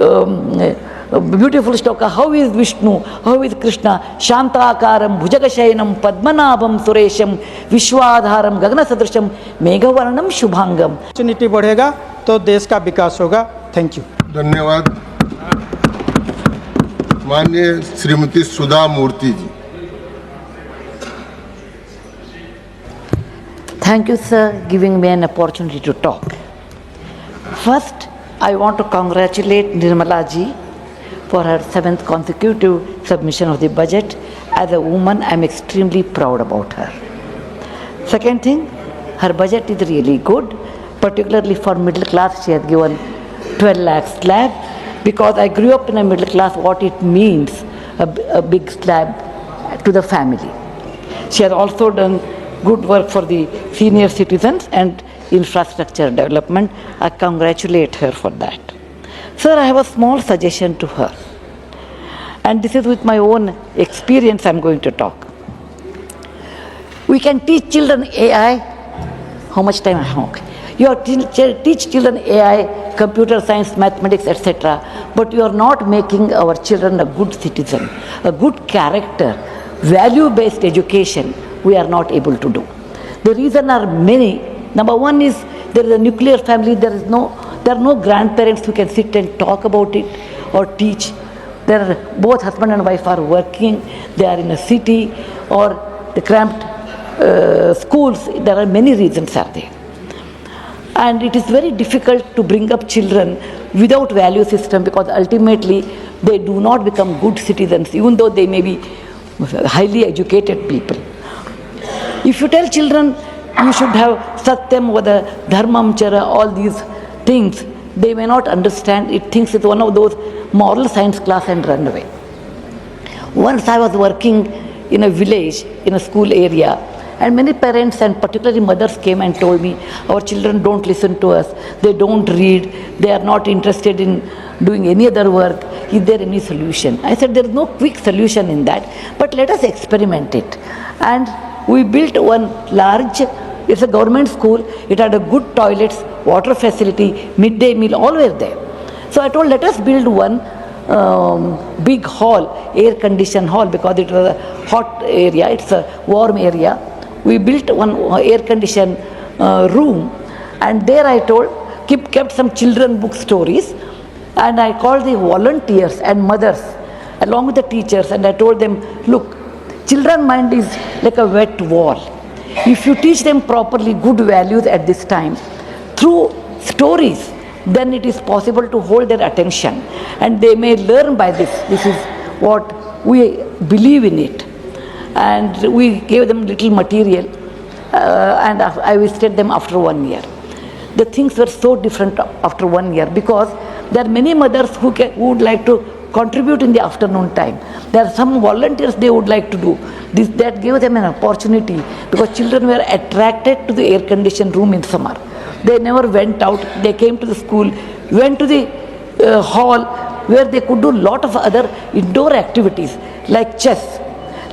beautiful shloka. How is Vishnu? How is Krishna? Shantakaram, Bhujagashayanam, Padmanabham, Suresham, Vishwadharam, Gagana Sadrisham, Meghavarnam, Shubhangam. Opportunity बढ़ेगा तो देश का विकास होगा. Thank you. धन्यवाद. माननीय श्रीमती सुधा मूर्ति जी. Thank you, sir, giving me an opportunity to talk. First, I want to congratulate Nirmala ji for her 7th consecutive submission of the budget. As a woman, I am extremely proud about her. Second thing, her budget is really good, particularly for middle class. She has given 12 lakh slab, because I grew up in a middle class, what it means, a big slab to the family. She has also done good work for the senior citizens and infrastructure development. I congratulate her for that. Sir, I have a small suggestion to her. And this is with my own experience I am going to talk. We can teach children AI. How much time I have? Okay. You are teach children AI, computer science, mathematics, etc. But you are not making our children a good citizen, a good character, value-based education. We are not able to do. The reasons are many. Number one is there is a nuclear family. There are no grandparents who can sit and talk about it or teach. Both husband and wife are working. They are in a city or the cramped schools. There are many reasons are there. And it is very difficult to bring up children without value system, because ultimately they do not become good citizens, even though they may be highly educated people. If you tell children you should have Satyam, Vada, Dharmam, Chara, all these things, they may not understand. It thinks it's one of those moral science class and run away. Once I was working in a village, in a school area, and many parents and particularly mothers came and told me, our children don't listen to us, they don't read, they are not interested in doing any other work. Is there any solution? I said, there is no quick solution in that, but let us experiment it. And we built one large, it's a government school, it had a good toilets, water facility, midday meal, all were there. So I told, let us build one big hall, air conditioned hall, because it was a hot area, it's a warm area. We built one air conditioned room, and there I told, kept some children book stories, and I called the volunteers and mothers along with the teachers, and I told them, look, children's mind is like a wet wall. If you teach them properly good values at this time through stories, then it is possible to hold their attention, and they may learn by this. This is what we believe in it. And we gave them little material, and I visited them after 1 year. The things were so different after 1 year, because there are many mothers who would like to contribute in the afternoon time. There are some volunteers they would like to do. That gave them an opportunity, because children were attracted to the air conditioned room in summer. They never went out. They came to the school, went to the hall where they could do a lot of other indoor activities like chess,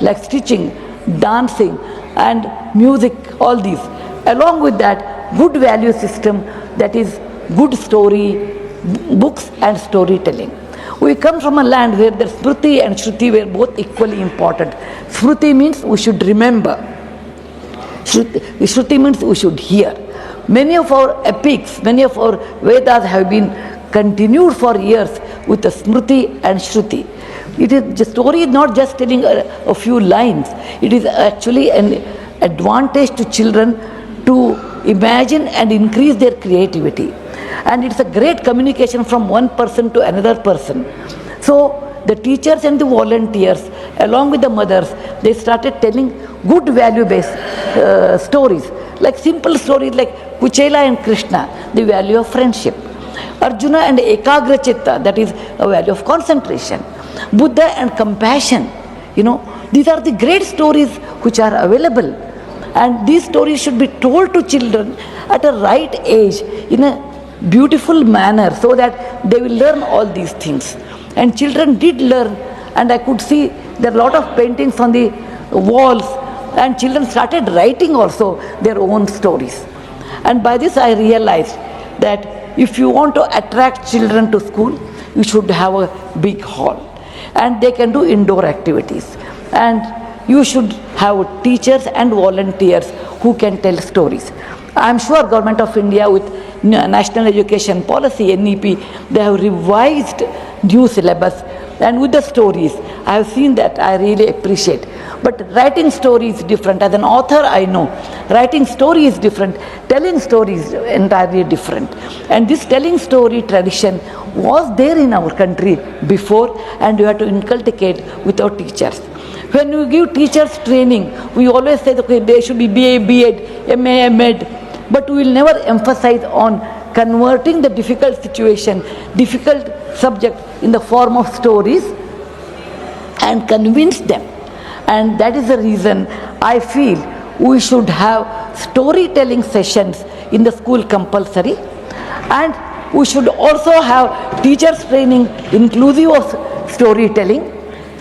like stitching, dancing and music, all these. Along with that, good value system, that is good story, books and storytelling. We come from a land where the Smriti and Shruti were both equally important. Smriti means we should remember. Shruti means we should hear. Many of our epics, many of our Vedas have been continued for years with the Smriti and Shruti. The story is not just telling a few lines. It is actually an advantage to children to imagine and increase their creativity. And it's a great communication from one person to another person. So the teachers and the volunteers, along with the mothers, they started telling good value-based stories, like simple stories like Kuchela and Krishna, the value of friendship. Arjuna and Ekagra Chitta, that is a value of concentration. Buddha and compassion, these are the great stories which are available. And these stories should be told to children at a right age in a beautiful manner, so that they will learn all these things. And children did learn, and I could see there are a lot of paintings on the walls, and children started writing also their own stories. And by this I realized that if you want to attract children to school, you should have a big hall, and they can do indoor activities. And you should have teachers and volunteers who can tell stories. I am sure Government of India with National Education Policy, NEP, they have revised new syllabus, and with the stories, I have seen that, I really appreciate. But writing story is different. As an author, I know writing story is different, telling story is entirely different. And this telling story tradition was there in our country before, and we have to inculcate with our teachers. When we give teachers training, we always say, okay, they should be BA, B.Ed, MA, M.Ed, but we will never emphasize on converting the difficult situation, difficult subject in the form of stories and convince them. And that is the reason I feel we should have storytelling sessions in the school compulsory, and we should also have teachers training inclusive of storytelling,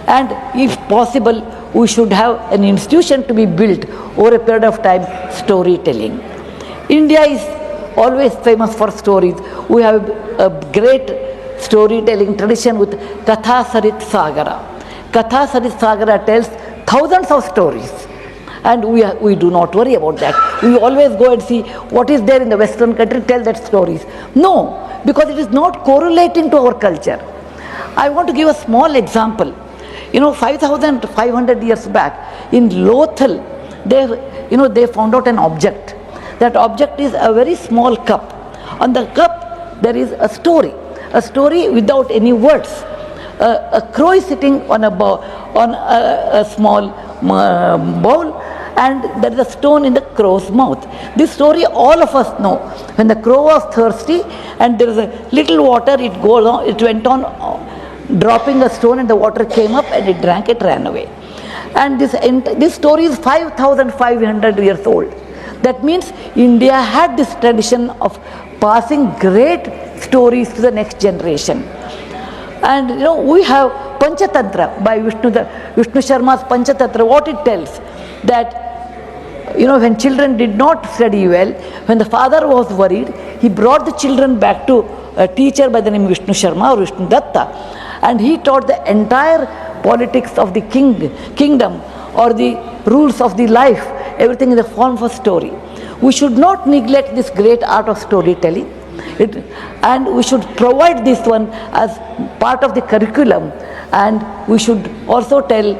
and if possible we should have an institution to be built over a period of time, storytelling. India is always famous for stories. We have a great storytelling tradition with Katha Sarit Sagara. Katha Sarit Sagara tells thousands of stories, and we do not worry about that. We always go and see what is there in the Western country, tell that stories. No, because it is not correlating to our culture. I want to give a small example. 5,500 years back in Lothal, they found out an object. That object is a very small cup. On the cup there is a story without any words. A crow is sitting on a small bowl, and there is a stone in the crow's mouth. This story all of us know. When the crow was thirsty and there is a little water, it went on dropping a stone, and the water came up and it drank, it ran away. And this story is 5,500 years old. That means India had this tradition of passing great stories to the next generation. And we have Panchatantra by Vishnu Sharma's Panchatantra. What it tells, that when children did not study well, when the father was worried, he brought the children back to a teacher by the name Vishnu Sharma or Vishnu Datta, and he taught the entire politics of the kingdom or the rules of the life, everything in the form of a story. We should not neglect this great art of storytelling, and we should provide this one as part of the curriculum, and we should also tell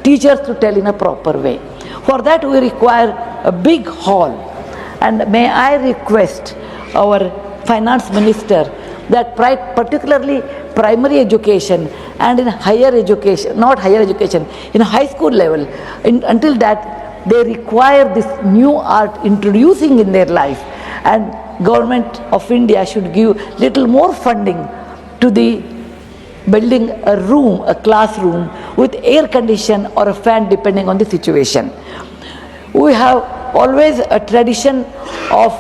teachers to tell in a proper way. For that we require a big hall, and may I request our finance minister that particularly primary education and in higher education, not higher education, in high school level, until that they require this new art introducing in their life, and Government of India should give little more funding to the building a classroom with air condition or a fan depending on the situation. We have always a tradition of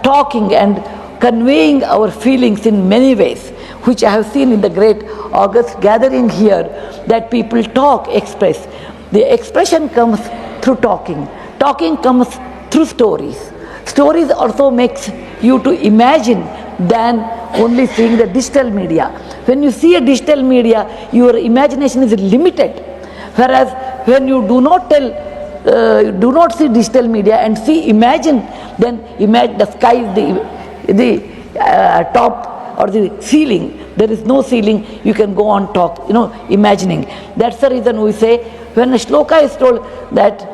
talking and conveying our feelings in many ways, which I have seen in the great August gathering here, that people talk, express. The expression comes through talking. Talking comes through stories. Stories also makes you to imagine than only seeing the digital media. When you see a digital media, your imagination is limited. Whereas when you do not see digital media and imagine, then imagine the sky, the top or the ceiling. There is no ceiling, you can go on talk, imagining. That's the reason we say, when a shloka is told that,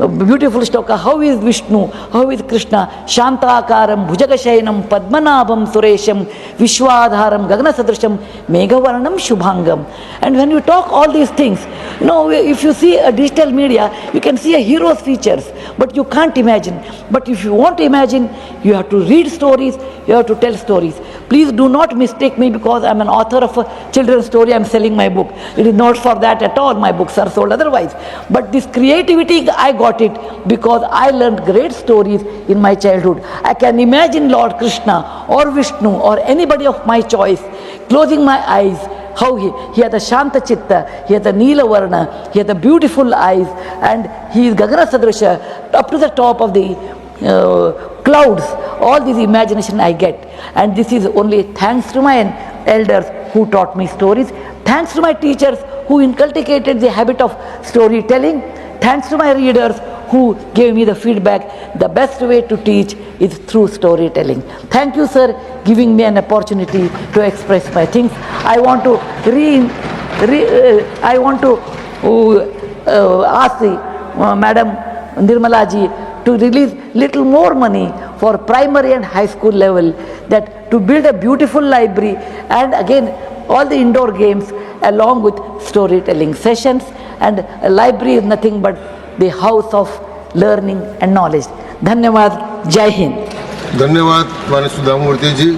a beautiful shloka, how is Vishnu, how is Krishna, Shantakaram, Bhujagashayanam, Padmanabham, Suresham, Vishwadharam, Gaganasadrasham, Meghavarnam, Shubhangam. And when you talk all these things, if you see a digital media, you can see a hero's features, but you can't imagine. But if you want to imagine, you have to read stories, you have to tell stories. Please do not mistake me because I'm an author of a children's story, I'm selling my book. It is not for that at all, my books are sold otherwise. But this creativity, I got it because I learned great stories in my childhood. I can imagine Lord Krishna or Vishnu or anybody of my choice, closing my eyes, how he had a Shanta Chitta, he had a Neela Varna, he had the beautiful eyes, and he is Gagana Sadrisha, up to the top of the clouds. All this imagination I get, and this is only thanks to my elders who taught me stories. Thanks to my teachers who inculcated the habit of storytelling. Thanks to my readers who gave me the feedback. The best way to teach is through storytelling. Thank you, sir, giving me an opportunity to express my things. I want to ask the Madam Nirmala ji to release little more money for primary and high school level, that to build a beautiful library and again all the indoor games along with storytelling sessions. And a library is nothing but the house of learning and knowledge. Dhanyavad. Jai Hind. धन्यवाद माननीय सुधा मूर्ति जी.